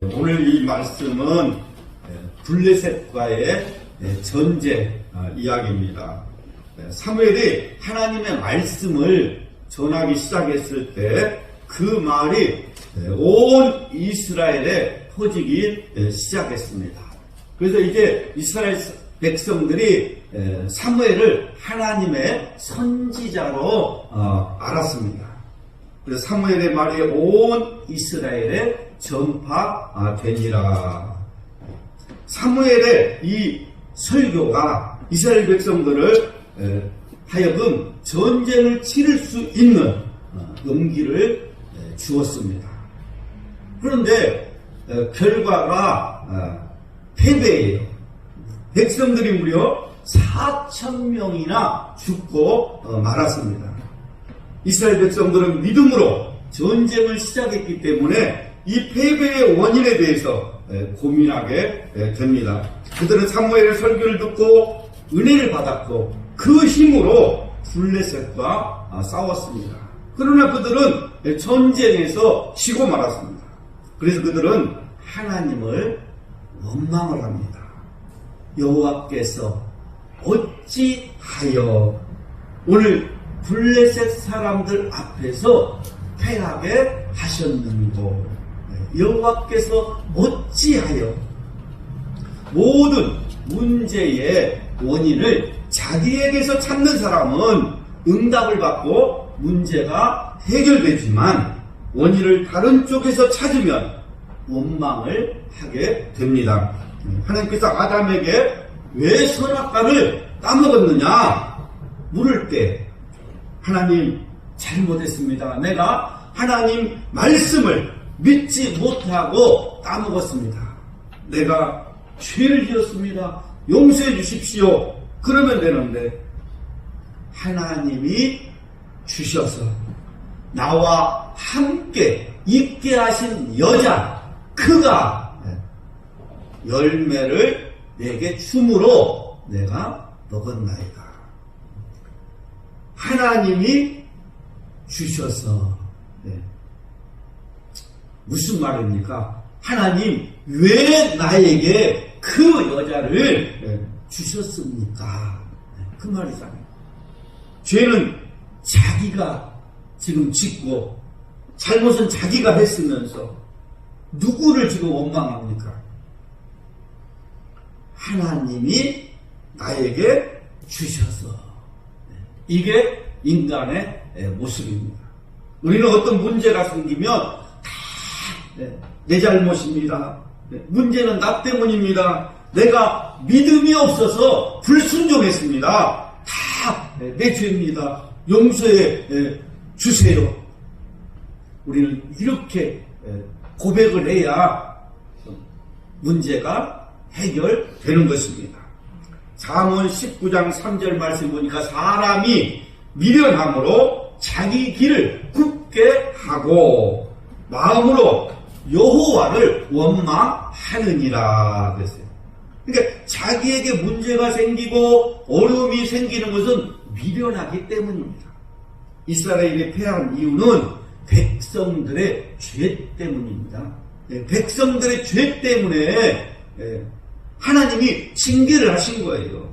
오늘 이 말씀은 블레셋과의 전쟁 이야기입니다. 사무엘이 하나님의 말씀을 전하기 시작했을 때 그 말이 온 이스라엘에 퍼지기 시작했습니다. 그래서 이제 이스라엘 백성들이 사무엘을 하나님의 선지자로 알았습니다. 그래서 사무엘의 말이 온 이스라엘에 전파되니라. 사무엘의 이 설교가 이스라엘 백성들을 하여금 전쟁을 치를 수 있는 용기를 주었습니다. 그런데 결과가 패배예요. 백성들이 무려 4,000명이나 죽고 말았습니다. 이스라엘 백성들은 믿음으로 전쟁을 시작했기 때문에 이 패배의 원인에 대해서 고민하게 됩니다. 그들은 사무엘의 설교를 듣고 은혜를 받았고 그 힘으로 블레셋과 싸웠습니다. 그러나 그들은 전쟁에서 지고 말았습니다. 그래서 그들은 하나님을 원망을 합니다. 여호와께서 어찌하여 오늘 블레셋 사람들 앞에서 패하게 하셨는고. 여호와께서 어찌하여 모든 문제의 원인을 자기에게서 찾는 사람은 응답을 받고 문제가 해결되지만 원인을 다른 쪽에서 찾으면 원망을 하게 됩니다. 하나님께서 아담에게 왜 선악과를 따먹었느냐 물을 때 하나님 잘못했습니다. 내가 하나님 말씀을 믿지 못하고 따먹었습니다. 내가 죄를 지었습니다. 용서해 주십시오. 그러면 되는데 하나님이 주셔서 나와 함께 있게 하신 여자 그가 열매를 내게 줌으로 내가 먹었나이다. 하나님이 주셔서 무슨 말입니까? 하나님 왜 나에게 그 여자를 주셨습니까? 그 말이잖아요. 죄는 자기가 지금 짓고 잘못은 자기가 했으면서 누구를 지금 원망합니까? 하나님이 나에게 주셔서. 이게 인간의 모습입니다. 우리는 어떤 문제가 생기면 다 내 잘못입니다. 문제는 나 때문입니다. 내가 믿음이 없어서 불순종했습니다. 다 내 죄입니다. 용서해 주세요. 우리는 이렇게 고백을 해야 문제가 해결되는 것입니다. 잠언 19장 3절 말씀 보니까 사람이 미련함으로 자기 길을 굽게 하고 마음으로 여호와를 원망하느니라 그랬어요. 그러니까 자기에게 문제가 생기고 어려움이 생기는 것은 미련하기 때문입니다. 이스라엘이 패한 이유는 백성들의 죄 때문입니다. 백성들의 죄 때문에 하나님이 징계를 하신 거예요.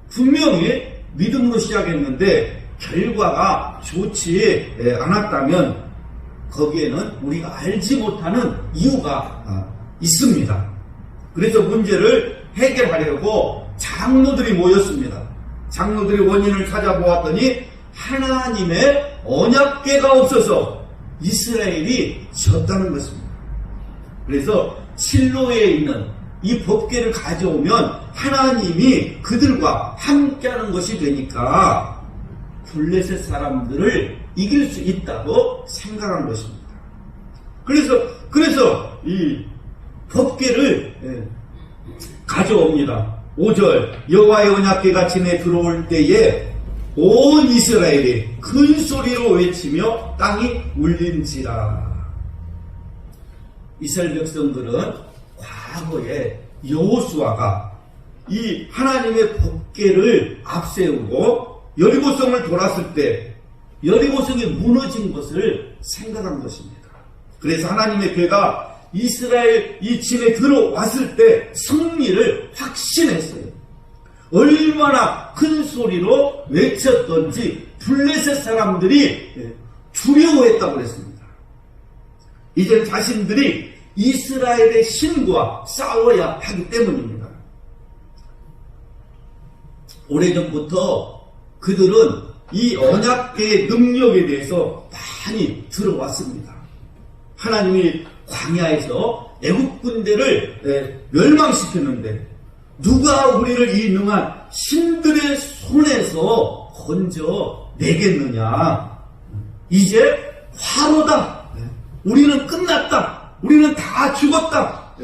분명히 믿음으로 시작했는데 결과가 좋지 않았다면 거기에는 우리가 알지 못하는 이유가 있습니다. 그래서 문제를 해결하려고 장로들이 모였습니다. 장로들이 원인을 찾아보았더니 하나님의 언약궤가 없어서 이스라엘이 졌다는 것입니다. 그래서 실로에 있는 이 법궤를 가져오면 하나님이 그들과 함께하는 것이 되니까 블레셋 사람들을 이길 수 있다고 생각한 것입니다. 그래서 이 법궤를 가져옵니다. 5절 여호와의 언약궤가 진에 들어올 때에 온 이스라엘이 큰 소리로 외치며 땅이 울린지라. 이스라엘 백성들은 과거에 여호수아가 이 하나님의 법궤를 앞세우고 여리고성을 돌았을 때 여리고성이 무너진 것을 생각한 것입니다. 그래서 하나님의 궤가 이스라엘 이 진에 들어왔을 때 승리를 확신했어요. 얼마나 큰 소리로 외쳤던지 블레셋 사람들이 두려워했다고 그랬습니다. 이제 자신들이 이스라엘의 신과 싸워야 하기 때문입니다. 오래전부터 그들은 이 언약궤의 능력에 대해서 많이 들어왔습니다. 하나님이 광야에서 애국 군대를 멸망시켰는데 누가 우리를 이 능한 신들의 손에서 건져내겠느냐. 이제 화로다. 우리는 끝났다. 우리는 다 죽었다.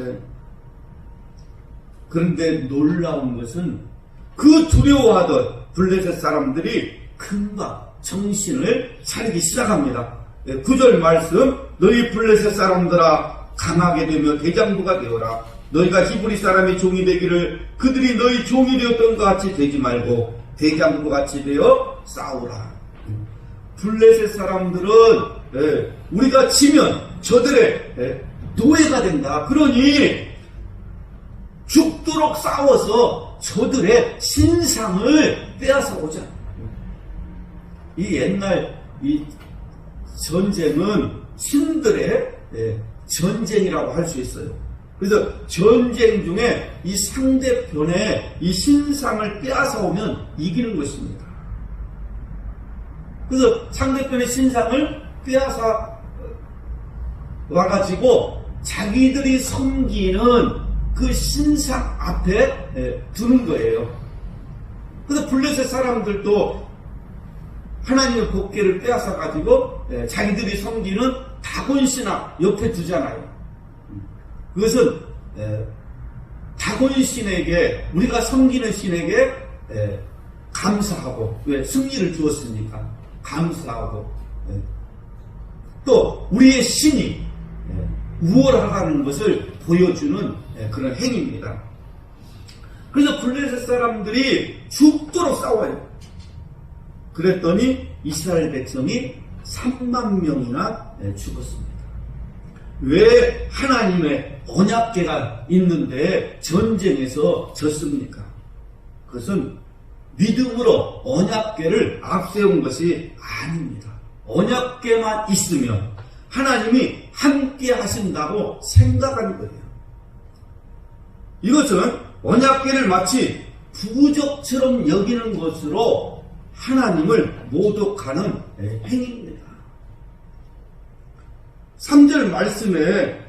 그런데 놀라운 것은 그 두려워하던 블레셋 사람들이 금방 정신을 차리기 시작합니다. 9절 말씀, 너희 블레셋 사람들아 강하게 되며 대장부가 되어라. 너희가 히브리 사람의 종이 되기를 그들이 너희 종이 되었던 것 같이 되지 말고 대장부 같이 되어 싸우라. 블레셋 사람들은 우리가 지면 저들의 노예가 된다. 그러니 죽도록 싸워서 저들의 신상을 빼앗아 오자. 이 옛날 이 전쟁은 신들의 전쟁이라고 할 수 있어요. 그래서 전쟁 중에 이 상대편의 이 신상을 빼앗아 오면 이기는 것입니다. 그래서 상대편의 신상을 빼앗아 와가지고 자기들이 섬기는 그 신상 앞에 두는 거예요. 그래서 블레셋 사람들도 하나님의 법궤를 빼앗아 가지고 자기들이 섬기는 다곤 신앙 옆에 두잖아요. 그것은 다곤 신에게, 우리가 섬기는 신에게 감사하고, 왜 승리를 주었으니까 감사하고, 또 우리의 신이 우월하다는 것을 보여주는 그런 행위입니다. 그래서 블레셋 사람들이 죽도록 싸워요. 그랬더니 이스라엘 백성이 3만 명이나 죽었습니다. 왜 하나님의 언약궤가 있는데 전쟁에서 졌습니까? 그것은 믿음으로 언약궤를 앞세운 것이 아닙니다. 언약궤만 있으면 하나님이 함께 하신다고 생각하는 거예요. 이것은 언약궤를 마치 부적처럼 여기는 것으로 하나님을 모독하는 행위입니다. 3절 말씀에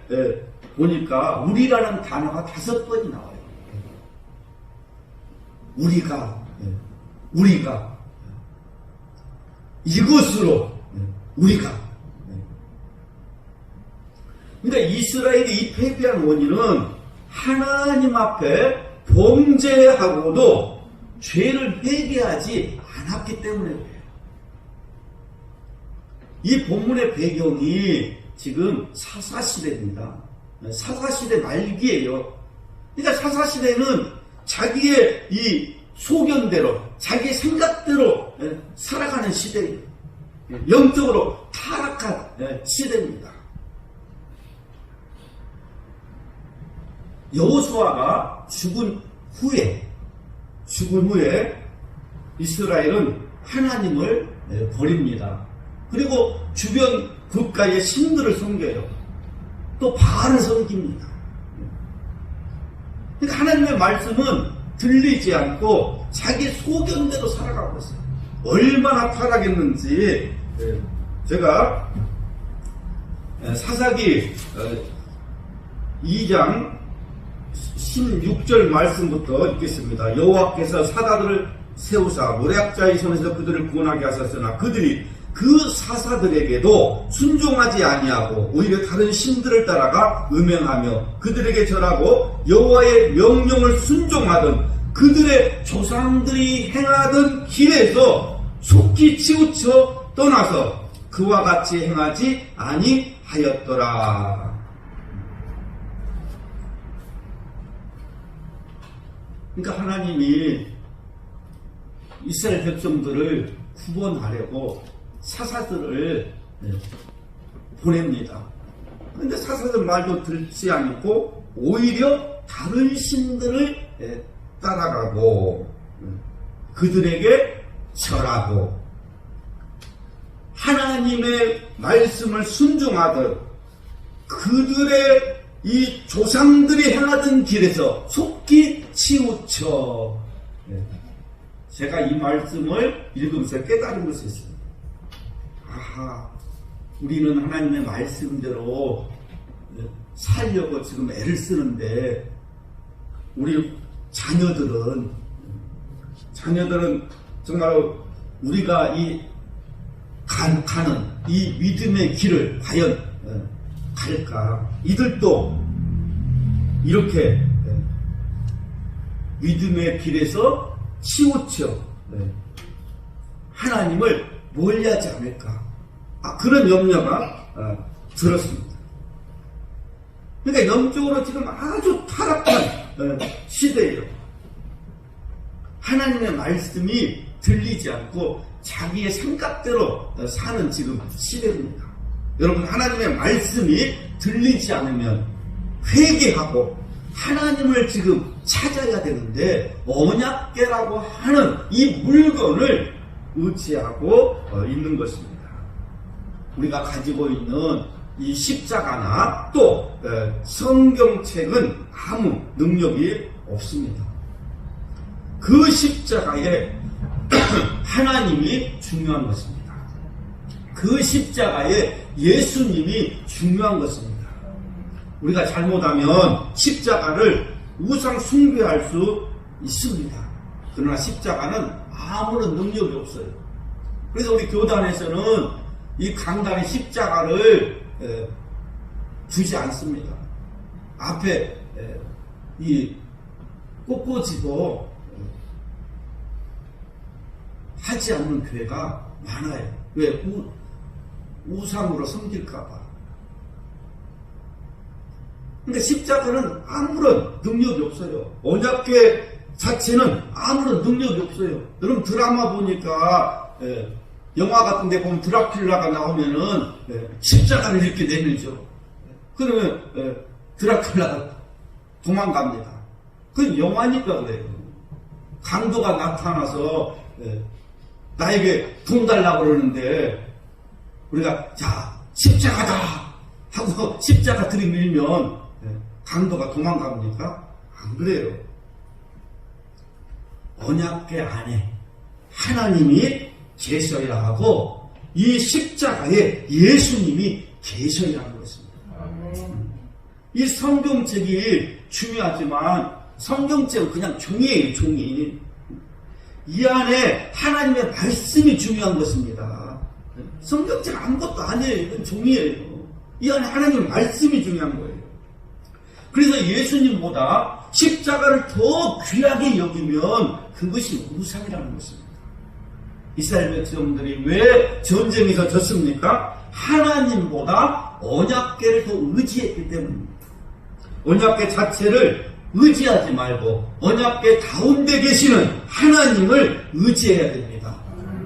보니까 우리라는 단어가 5번이 나와요. 우리가 이것으로 우리가. 그러니까 이스라엘이 이 패배한 원인은 하나님 앞에 범죄하고도 죄를 회개하지 않았기 때문에 그래요. 이 본문의 배경이 지금 사사시대입니다. 사사시대 말기예요. 그러니까 사사시대는 자기의 이 소견대로, 자기의 생각대로 살아가는 시대예요. 영적으로 타락한 시대입니다. 여호수아가 죽은 후에 이스라엘은 하나님을 버립니다. 그리고 주변 국가의 신들을 섬겨요. 또 바알을 섬깁니다. 그러니까 하나님의 말씀은 들리지 않고 자기 소견대로 살아가고 있어요. 얼마나 타락했는지 제가 사사기 2장 16절 말씀부터 읽겠습니다. 여호와께서 사다들을 세우사 모략자의 손에서 그들을 구원하게 하셨으나 그들이 그 사사들에게도 순종하지 아니하고 오히려 다른 신들을 따라가 음행하며 그들에게 절하고 여호와의 명령을 순종하던 그들의 조상들이 행하던 길에서 속히 치우쳐 떠나서 그와 같이 행하지 아니하였더라. 그러니까 하나님이 이스라엘 백성들을 구원하려고 사사들을 보냅니다. 근데 사사들 말도 듣지 않고 오히려 다른 신들을 따라가고 그들에게 절하고 하나님의 말씀을 순종하듯 그들의 이 조상들이 행하던 길에서 속히 치우쳐. 제가 이 말씀을 읽으면서 깨달은 것이 있습니다. 아하, 우리는 하나님의 말씀대로 살려고 지금 애를 쓰는데 우리 자녀들은 정말 우리가 가는 이 믿음의 길을 과연 갈까? 이들도 이렇게 믿음의 길에서 치우쳐 하나님을 멀리하지 않을까? 그런 염려가 들었습니다. 그러니까 영적으로 지금 아주 타락한 시대예요. 하나님의 말씀이 들리지 않고 자기의 생각대로 사는 지금 시대입니다. 여러분, 하나님의 말씀이 들리지 않으면 회개하고 하나님을 지금 찾아야 되는데 언약궤라고 하는 이 물건을 의지하고 있는 것입니다. 우리가 가지고 있는 이 십자가나 또 성경책은 아무 능력이 없습니다. 그 십자가에 하나님이 중요한 것입니다. 그 십자가에 예수님이 중요한 것입니다. 우리가 잘못하면 십자가를 우상 숭배할 수 있습니다. 그러나 십자가는 아무런 능력이 없어요. 그래서 우리 교단에서는 이 강단에 십자가를 두지 않습니다. 앞에 이 꽃꽂이도 하지 않는 교회가 많아요. 왜? 우상으로 섬길까봐. 그러니까 십자가는 아무런 능력이 없어요. 언약궤 자체는 아무런 능력이 없어요. 여러분 드라마 보니까 영화 같은 데 보면 드라큘라가 나오면은 십자가를 이렇게 내밀죠. 그러면 드라큘라가 도망갑니다. 그건 영화니까 그래요. 강도가 나타나서 나에게 돈 달라고 그러는데 우리가 자 십자가다 하고 십자가 들이밀면 강도가 도망갑니까? 안 그래요. 언약궤 안에 하나님이 계셔야 하고 이 십자가에 예수님이 계셔야 하는 것입니다. 이 성경책이 중요하지만 성경책은 그냥 종이에요. 종이. 이 안에 하나님의 말씀이 중요한 것입니다. 성경책 아무것도 아니에요. 이건 종이에요. 이 안에 하나님의 말씀이 중요한 거예요. 그래서 예수님보다 십자가를 더 귀하게 여기면 그것이 우상이라는 것입니다. 이스라엘 백성들이 왜 전쟁에서 졌습니까? 하나님보다 언약궤를 더 의지했기 때문입니다. 언약궤 자체를 의지하지 말고 언약궤 가운데 계시는 하나님을 의지해야 됩니다.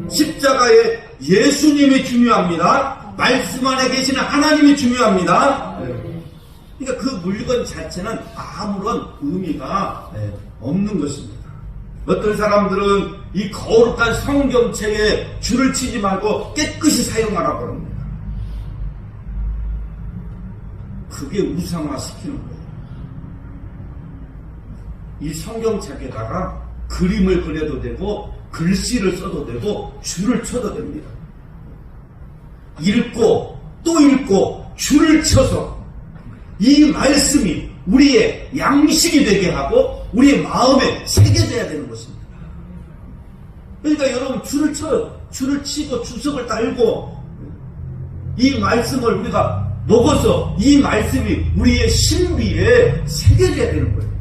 십자가에 예수님이 중요합니다. 말씀 안에 계시는 하나님이 중요합니다. 그러니까 그 물건 자체는 아무런 의미가 없는 것입니다. 어떤 사람들은 이 거룩한 성경책에 줄을 치지 말고 깨끗이 사용하라고 합니다. 그게 우상화시키는 거예요. 이 성경책에다가 그림을 그려도 되고 글씨를 써도 되고 줄을 쳐도 됩니다. 읽고 또 읽고 줄을 쳐서 이 말씀이 우리의 양식이 되게 하고 우리의 마음에 새겨져야 되는 것입니다. 그러니까 여러분 줄을 치고 주석을 달고 이 말씀을 우리가 먹어서 이 말씀이 우리의 신비에 새겨져야 되는 거예요.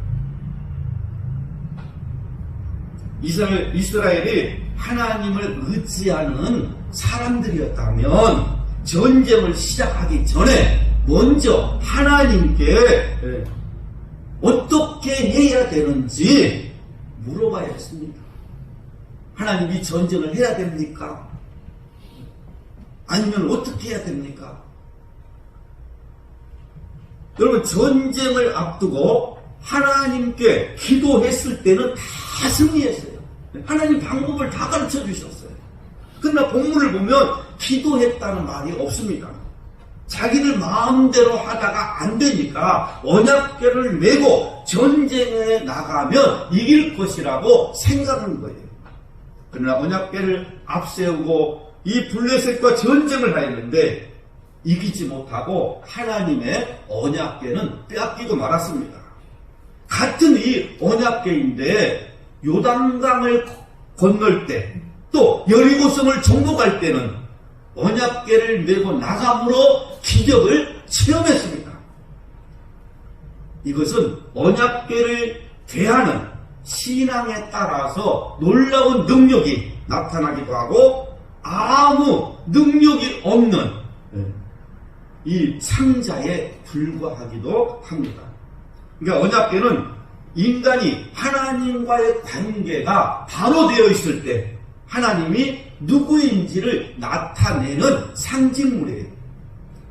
이스라엘이 하나님을 의지하는 사람들이었다면 전쟁을 시작하기 전에 먼저 하나님께 어떻게 해야 되는지 물어봐야 했습니다. 하나님, 이 전쟁을 해야 됩니까? 아니면 어떻게 해야 됩니까? 여러분 전쟁을 앞두고 하나님께 기도했을 때는 다 승리했어요. 하나님 방법을 다 가르쳐 주셨어요. 그러나 본문을 보면 기도했다는 말이 없습니다. 자기들 마음대로 하다가 안 되니까 언약궤를 메고 전쟁에 나가면 이길 것이라고 생각한 거예요. 그러나 언약궤를 앞세우고 이 블레셋과 전쟁을 하였는데 이기지 못하고 하나님의 언약궤는 빼앗기고 말았습니다. 같은 이 언약궤인데 요단강을 건널 때 또 여리고성을 정복할 때는 언약궤를 메고 나감으로 기적을 체험했습니다. 이것은 언약궤를 대하는 신앙에 따라서 놀라운 능력이 나타나기도 하고 아무 능력이 없는 이 상자에 불과하기도 합니다. 그러니까 언약궤는 인간이 하나님과의 관계가 바로 되어 있을 때 하나님이 누구인지를 나타내는 상징물이에요.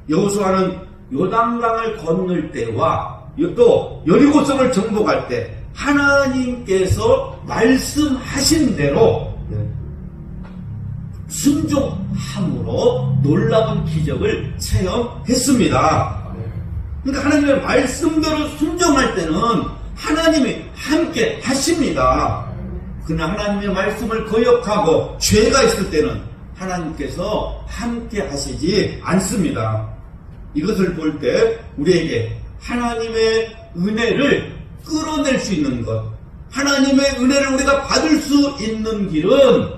여호수아는 요단강을 건널 때와 또 여리고성을 정복할 때 하나님께서 말씀하신 대로 순종함으로 놀라운 기적을 체험했습니다. 그러니까 하나님의 말씀대로 순종할 때는 하나님이 함께 하십니다. 그러나 하나님의 말씀을 거역하고 죄가 있을 때는 하나님께서 함께 하시지 않습니다. 이것을 볼 때 우리에게 하나님의 은혜를 끌어낼 수 있는 것, 하나님의 은혜를 우리가 받을 수 있는 길은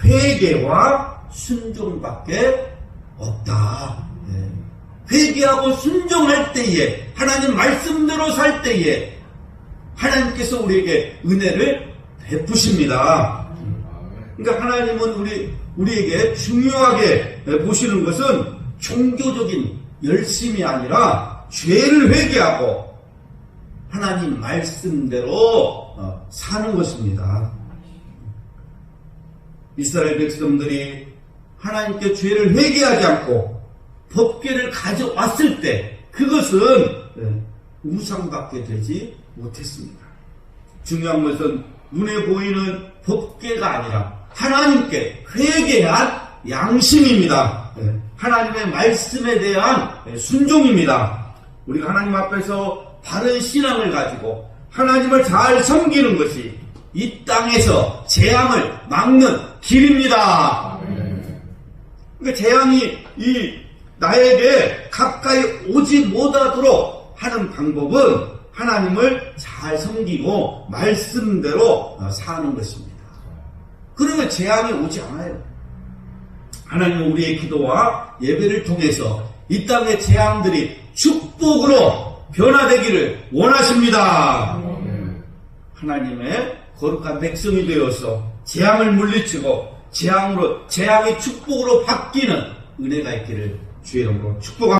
회개와 순종밖에 없다. 회개하고 순종할 때에, 하나님 말씀대로 살 때에 하나님께서 우리에게 은혜를 베푸십니다. 그러니까 하나님은 우리에게 중요하게 보시는 것은 종교적인 열심이 아니라 죄를 회개하고 하나님 말씀대로 사는 것입니다. 이스라엘 백성들이 하나님께 죄를 회개하지 않고 법궤를 가져왔을 때 그것은 우상밖에 되지 못했습니다. 중요한 것은 눈에 보이는 법궤가 아니라 하나님께 회개한 양심입니다. 하나님의 말씀에 대한 순종입니다. 우리가 하나님 앞에서 바른 신앙을 가지고 하나님을 잘 섬기는 것이 이 땅에서 재앙을 막는 길입니다. 그러니까 재앙이 나에게 가까이 오지 못하도록 하는 방법은 하나님을 잘 섬기고 말씀대로 사는 것입니다. 그러면 재앙이 오지 않아요. 하나님은 우리의 기도와 예배를 통해서 이 땅의 재앙들이 축복으로 변화되기를 원하십니다. 하나님의 거룩한 백성이 되어서 재앙을 물리치고 재앙이 축복으로 바뀌는 은혜가 있기를 주의 이름으로 축복합니다.